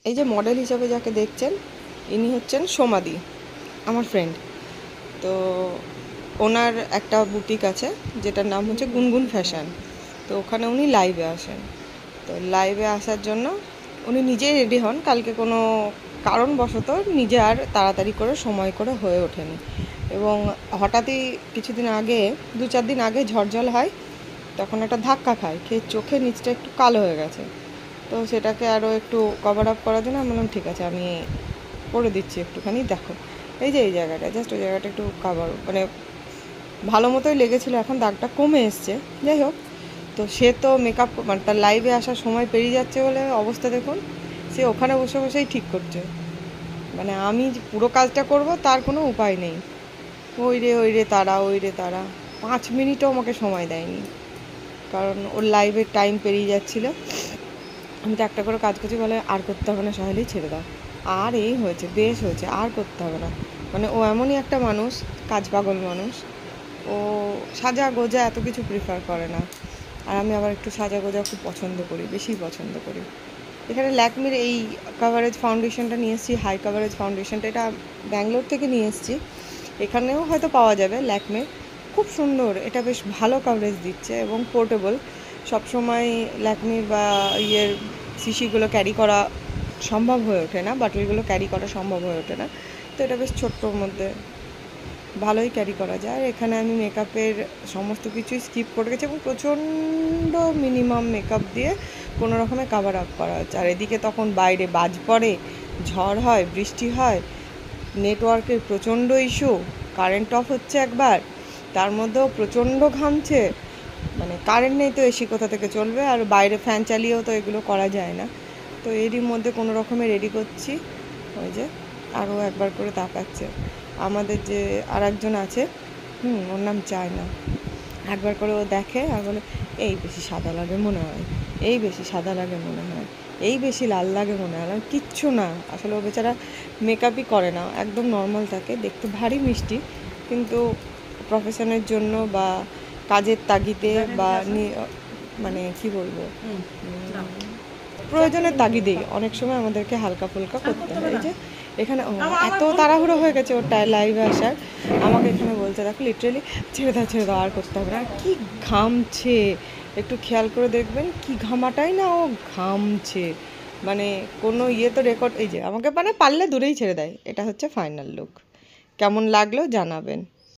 এই যে মডেল হিসাবে যাকে দেখছেন ইনি হচ্ছেন সোমাদি, আমার ফ্রেন্ড। তো ওনার একটা বুটিক আছে যেটার নাম হচ্ছে গুনগুন ফ্যাশন। তো ওখানে উনি লাইভে আসেন। তো লাইভে আসার জন্য উনি নিজেই রেডি হন, কালকে কোনো কারণবশত নিজে আর তাড়াতাড়ি করে সময় করে হয়ে ওঠেনি, এবং হঠাৎই কিছুদিন আগে 2-4 দিন আগে ঝড় হয়, তখন একটা ধাক্কা খায়, খেয়ে চোখের নিচটা একটু কালো হয়ে গেছে। তো সেটাকে আরও একটু কভার আপ করার জন্য আমি বললাম ঠিক আছে আমি করে দিচ্ছি, একটুখানি দেখো। এই যে এই জায়গাটা, জাস্ট ওই জায়গাটা একটু কাভার, মানে ভালো মতোই লেগেছিলো, এখন দাগটা কমে এসছে। যাই হোক, তো সে তো মেকআপ মানে তার লাইভে আসার সময় পেরিয়ে যাচ্ছে বলে অবস্থা দেখুন, সে ওখানে বসে বসেই ঠিক করছে। মানে আমি পুরো কাজটা করব তার কোনো উপায় নেই। ওই রে তারা, 5 মিনিটও আমাকে সময় দেয়নি, কারণ ওর লাইভের টাইম পেরিয়ে যাচ্ছিলো। আমি তো একটা করে কাজ করছি, বলে আর করতে হবে না সহেলি, ছেড়ে দাও, আর এই হয়েছে, বেশ হয়েছে, আর করতে হবে না। মানে ও এমনই একটা মানুষ, কাজ পাগল মানুষ। ও সাজা গোজা এত কিছু প্রিফার করে না, আর আমি আবার একটু সাজা গোজা খুব পছন্দ করি, বেশি পছন্দ করি। এখানে ল্যাকমির এই কাভারেজ ফাউন্ডেশনটা নিয়ে এসেছি, হাই কাভারেজ ফাউন্ডেশনটা, এটা ব্যাঙ্গালোর থেকে নিয়ে এসেছি। এখানেও হয়তো পাওয়া যাবে ল্যাকমির, খুব সুন্দর, এটা বেশ ভালো কাভারেজ দিচ্ছে এবং পোর্টেবল। সবসময় ল্যাকমির বা ইয়ের সিসিগুলো ক্যারি করা সম্ভব হয়ে ওঠে না, বাটলগুলো ক্যারি করা সম্ভব হয়ে ওঠে না, তো এটা বেশ ছোট্টর মধ্যে ভালোই ক্যারি করা যায়। আর এখানে আমি মেকআপের সমস্ত কিছুই স্কিপ করে গেছি এবং প্রচণ্ড মিনিমাম মেকআপ দিয়ে কোনো রকমে কাভার আপ করা হচ্ছে। আর এদিকে তখন বাইরে বাজ পড়ে, ঝড় হয়, বৃষ্টি হয়, নেটওয়ার্কের প্রচণ্ড ইস্যু, কারেন্ট অফ হচ্ছে একবার, তার মধ্যেও প্রচণ্ড ঘামছে, মানে কারেন্ট নেই তো এসি কোথা থেকে চলবে, আর বাইরে ফ্যান চালিয়েও তো এগুলো করা যায় না। তো এরই মধ্যে কোনো রকমে রেডি করছি। ওই যে আরও একবার করে তাকাচ্ছে। আমাদের যে আর একজন আছে, ওর নাম চায়না, একবার করে ও দেখে আর বলে এই বেশি সাদা লাগে মনে হয়, এই বেশি সাদা লাগে মনে হয়, এই বেশি লাল লাগে মনে হয়। কিচ্ছু না, আসলে ও বেচারা মেকআপই করে না, একদম নর্মাল থাকে, দেখতে ভারী মিষ্টি, কিন্তু প্রফেশনের জন্য বা কাজের তাগিদে বা মানে কি বলবো, প্রয়োজনের তাগিদেই অনেক সময় আমাদেরকে হালকা ফুলকা করতে হয়। এই যে এখানে এত তাড়াহুড়ো হয়ে গেছে ওর লাইভে আসার, আমাকে এখানে বলছে দেখো লিটারেলি ছেড়ে দাও আর করতে হবে না। কি ঘামছে, একটু খেয়াল করে দেখবেন, কি ঘামাটাই না ও ঘামছে, মানে কোনো ইয়ে তো রেকর্ড। এই যে আমাকে মানে পারলে দূরেই ছেড়ে দেয়। এটা হচ্ছে ফাইনাল লুক, কেমন লাগলো জানাবেন।